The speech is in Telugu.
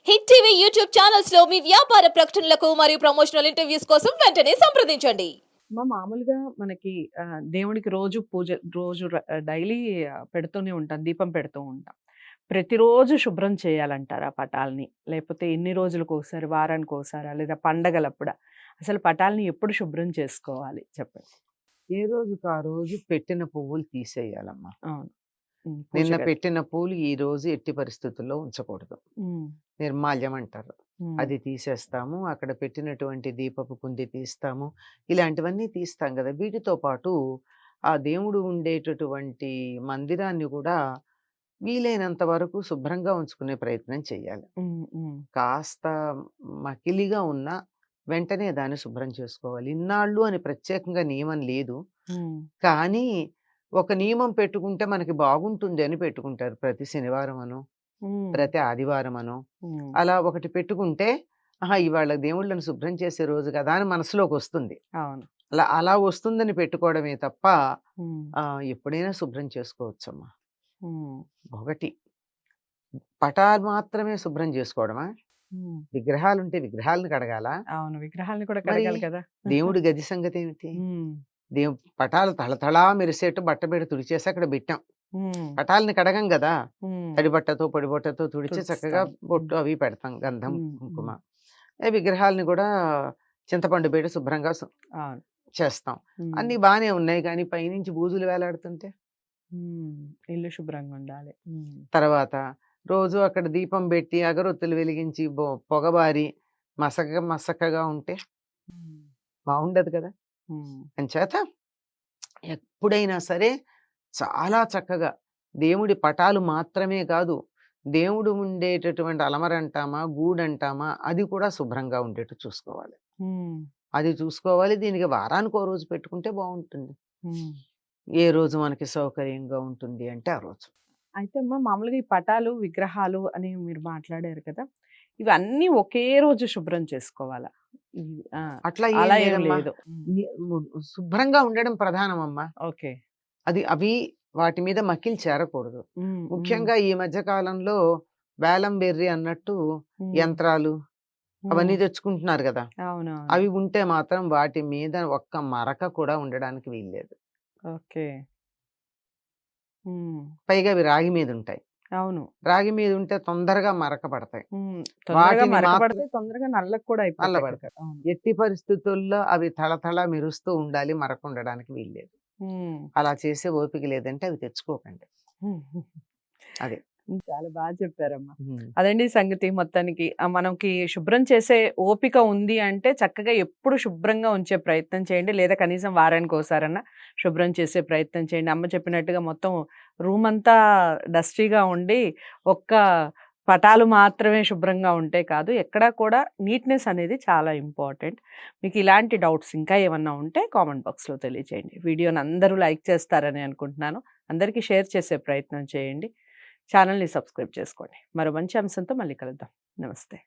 హిట్ టీవీ యూట్యూబ్ ఛానల్స్ లో మీ వ్యాపార ప్రకటనలకు మరియు ప్రమోషనల్ ఇంటర్వ్యూస్ కోసం వెంటనే సంప్రదించండి. మామూలుగా మనకి దేవుడికి రోజు పూజ రోజు డైలీ పెడుతూనే ఉంటాం. దీపం పెడుతూ ఉంటాం. ప్రతిరోజు శుభ్రం చేయాలంటారా పటాల్ని? లేకపోతే ఎన్ని రోజులకోసారి, వారానికోసారా? లేదా పండగలప్పుడా? అసలు పటాల్ని ఎప్పుడు శుభ్రం చేసుకోవాలి చెప్పండి? ఏ రోజుకి ఆ రోజు పెట్టిన పువ్వులు తీసేయాలమ్మా. అవును. పూజ నిన్న గది. పెట్టిన పూలు ఈ రోజు ఎట్టి పరిస్థితుల్లో ఉంచకూడదు. హ్మ్. నిర్మాల్యం అంటారు. హ్మ్. అది తీసేస్తాము. అక్కడ పెట్టినటువంటి దీపపు కుంది తీస్తాము. ఇలాంటివన్నీ తీస్తాం గదా! వీటితో పాటు ఆ దేవుడు ఉండేటటువంటి మందిరాన్ని గూడా వీలైనంత వరకు శుభ్రంగా ఉంచుకునే ప్రయత్నం చేయాలి. హ్మ్. హ్మ్. కాస్త మకిలిగా ఉన్నా వెంటనే దాన్ని శుభ్రం చేసుకోవాలి. ఇన్నాళ్ళు అని ప్రత్యేకంగా నియమం లేదు. హ్మ్. కానీ ఒక నియమం పెట్టుకుంటే మనకి బాగుంటుంది అని పెట్టుకుంటారు. ప్రతి శనివారమనో, హ్మ్. ప్రతి ఆదివారమనో హ్మ్. అలా ఒకటి పెట్టుకుంటే, ఆహా! ఇవాళ దేవుళ్ళని శుభ్రం చేసే రోజు కదా! అని మనసులోకొస్తుంది. అవును. అలా వస్తుందని పెట్టుకోవడమే తప్ప హ్మ్. ఎప్పుడైనా శుభ్రం చేసుకోవచ్చమ్మా. హ్మ్. ఒకటి పటాలు మాత్రమే శుభ్రం చేసుకోవడమా? హ్మ్. విగ్రహాలుంటే విగ్రహాలను కడగాలా? అవును. విగ్రహాల్ని కూడా మరి కడగాలి కదా! దేవుడి గది సంగతేమిటి? హ్మ్. పటాలు తళతళా మెరిసేట్టు బట్టబెట్టి తుడిచేసి అక్కడ పెట్టాం. హ్మ్. పటాలని కడగం గదా! హ్మ్. తడి బట్టతో, పొడి బట్టతో తుడిచి చక్కగా తుడుస్తాం. హ్మ్. బొట్టు అవి పెడతాం. గంధం, హ్మ్. కుంకుమ. హ్మ్. విగ్రహాలని గూడా చింతపండు పెట్టి శుభ్రంగా అవును. చేస్తాం. హ్మ్. అన్నీ బానే ఉన్నాయి కానీ పైనుంచి బూజులు వేలాడుతుంటే? హ్మ్. ఇల్లు శుభ్రంగుండాలి. హ్మ్. తర్వాత రోజు అక్కడ దీపం బెట్టి, అగరొత్తులు వెలిగించి, పొగబారి మసకగా ఉంటే హ్మ్. బావుండదు కదా! హ్మ్. అంచేత ఎప్పుడైనా సరే చాలా చక్కగా దేవుడి పటాలు మాత్రమే కాదు, దేవుడు ఉండేటటువంటి అలమరంటామా, గూడంటామా అది కూడా శుభ్రంగా ఉండేట్టు చూసుకోవాలి. హ్మ్. అది చూసుకోవాలి. దీనికి వారానికో రోజు పెట్టుకుంటే బావుంటుంది. హ్మ్. ఏ రోజు మనకి సౌకర్యంగా ఉంటుంది అంటే ఆ రోజు. అయితే మామూలుగా ఈ పటాలు, విగ్రహాలు అని మీరు మాట్లాడారు కదా! ఇవన్నీ ఒకే రోజు శుభ్రం చేసుకోవాలా? ఇవి ఆ! అట్లా ఏం అలా ఏం లేదమ్మా. లేదు. హ్మ్. ని ము శుభ్రంగా ఉండడం ప్రధానమమ్మా. ఓకే. అవి వాటి మీద మకిలి చేరకూడదు. హ్మ్. హ్మ్. ముఖ్యంగా ఈ మధ్య కాలంలో వేలం బెర్రి అన్నట్టు హ్మ్. యంత్రాలు హ్మ్. అవన్నీ తెచ్చుకుంటున్నారు గదా! అవునవును. అవి ఉంటే మాత్రం వాటి మీద ఒక్క మరక కూడా ఉండడానికి వీల్లేదు. ఓకే. హ్మ్. పైగా అవి రాగి మీదుంటాయి. అవును. రాగి మీదుంటే తొందరగా మరక పడతాయి. హ్మ్. తొందరగా వాటిని మాత్రం మరకబడితే తొందరగా నల్లగా కూడా అయిపోతాయి కదా! నల్లబడతాయి. అవును. ఎట్టి పరిస్థితుల్లో అవి తళతళ మెరుస్తూ ఉండాలి. మరక ఉండడానికి వీల్లేదు. హ్మ్. అలా చేసే ఓపిక లేదంటే అవి తెచ్చుకోకండి. హ్మ్. అదే. చాలా చెప్పారమ్మా. హ్మ్. అదండి సంగతి మొత్తానికి. మనకి శుభ్రం చేసే ఓపిక ఉంది అంటే చక్కగా ఎప్పుడు శుభ్రంగా ఉంచే ప్రయత్నం చేయండి. లేదా కనీసం వారానికోసారన్నా శుభ్రం చేసే ప్రయత్నం చేయండి. అమ్మ చెప్పినట్టుగా మొత్తం రూమంతా డస్టీగా ఉండి ఒక్క పటాలు మాత్రమే శుభ్రంగా ఉంటే కాదు. ఎక్కడా కూడా నీట్‌నెస్ అనేది చాలా ఇంపార్టెంట్. మీకు ఇలాంటి డౌట్స్ ఇంకా ఏమన్నా ఉంటే కామెంట్ బాక్స్‌లో తెలియచేయండి. వీడియోని అందరూ లైక్ చేస్తారని అనుకుంటున్నాను. అందరికీ షేర్ చేసే ప్రయత్నం చేయండి. ఛానల్‌ని సబ్స్క్రైబ్ చేసుకోండి. మరో మంచి అంశంతో మళ్ళీ కలుద్దాం. నమస్తే.